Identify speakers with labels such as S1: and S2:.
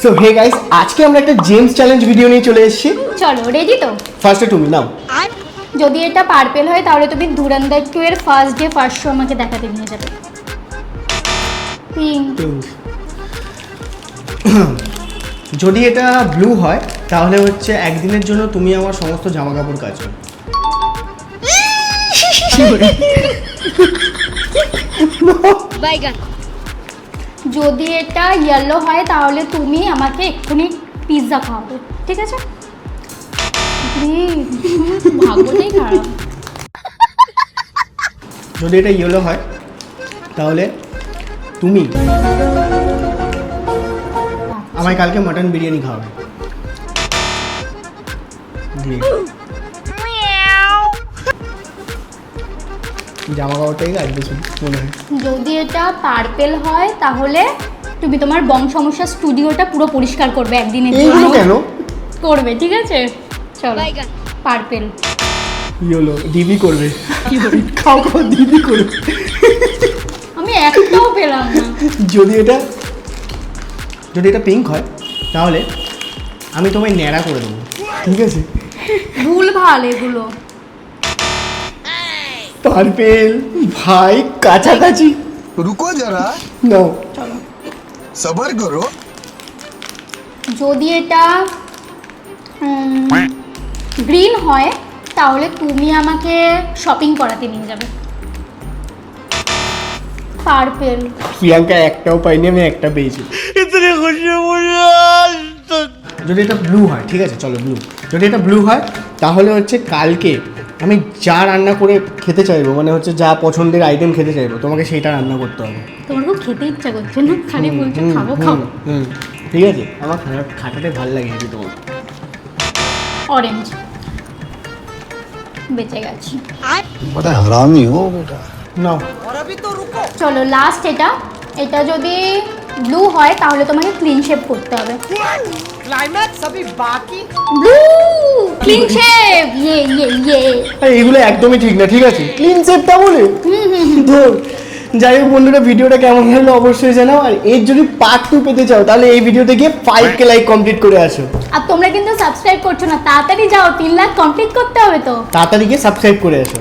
S1: So hey guys, আজকে আমরা একটা জেমস চ্যালেঞ্জ ভিডিও নিয়ে চলে এসেছি।
S2: চলো রেডি তো?
S1: ফার্স্টে তুমি নাও।
S2: যদি এটা পার্পেল হয় তাহলে তুমি ধুরন্ধর 2 এর ফার্স্ট ডে ফার্স্ট শো আমাকে দেখাতে নিয়ে যাবে। পিঙ্ক।
S1: যদি এটা ব্লু হয় তাহলে হচ্ছে একদিনের জন্য তুমি আমার সমস্ত জামা কাপড় কাচো।
S2: যদি এটা ইয়েলো হয় তাহলে তুমি আমাকে এক্ষুনি পিৎজা খাওয়াবে, ঠিক আছে? ভাগ্যটাই খারাপ।
S1: যদি এটা ইয়েলো হয় তাহলে তুমি আমায় কালকে মাটন বিরিয়ানি খাওয়াবে। জামা কাপড়টাই কাচবে শুধু মনে হয়।
S2: যদি এটা পার্পেল হয় তাহলে তুমি তোমার বংশমস্যা স্টুডিওটা পুরো পরিষ্কার করবে একদিনের
S1: এইগুলো
S2: জন্য।
S1: কেন
S2: করবে, ঠিক আছে? চলো পার্পেল।
S1: ইয়েলো দিদি করবে। খাও খাও দিদি করবে।
S2: আমি একটাও পেলাম না।
S1: যদি এটা পিঙ্ক হয় তাহলে আমি তোমায় ন্যাড়া করে দেবো, ঠিক আছে?
S2: ভুল ভাল এগুলো।
S1: পার্পেল ভাই কাছাকাছি।
S3: रुको जरा
S1: নাও।
S3: सबर करो।
S2: যদি এটা গ্রিন হয় তাহলে তুমি আমাকে শপিং করাতে নিয়ে যাবে। পার্পেল।
S1: প্রিয়াঙ্কা একটাও পাইনি, আমি একটা পেয়েছি। যদি এটা ব্লু হয়, ঠিক আছে চলো ব্লু। যদি এটা ব্লু হয় তাহলে হচ্ছে কালকে আমি যা রান্না করে খেতে চাইবো, মানে হচ্ছে যা পছন্দের আইটেম খেতে চাইবো, তোমাকে সেইটা রান্না করতে হবে।
S2: তোমার খুব খেতে ইচ্ছা করছে না? খালি বলছো খাবো খাবো।
S1: ঠিক আছে, আমার খাটাতে ভালো লাগে হেবি তোমার।
S2: অরেঞ্জ। বেঁচে গেছি।
S3: बड़ा हरामी हो बेटा।
S1: নাও।
S2: চলো লাস্ট এটা। এটা যদি ব্লু হয় তাহলে তোমাকে ক্লিন শেপ করতে হবে।
S4: क्लाइमैक्स अभी बाकी।
S2: Blue clean shape.
S1: আরে এগুলো একদমই ঠিক না, ঠিক আছে? ক্লিন শেপটা বলে তো যাই হোক বন্ধুরা, ভিডিওটা কেমন হলো অবশ্যই জানাও। আর এর যদি পার্ট 2 পেতে চাও তাহলে এই ভিডিওতে গিয়ে 5k লাইক কমপ্লিট করে আসো।
S2: আর তোমরা কিন্তু সাবস্ক্রাইব করছো না, তাড়াতাড়ি যাও, 3 লাখ কমপ্লিট করতে হবে তো।
S1: তাড়াতাড়ি গিয়ে সাবস্ক্রাইব করে আসো।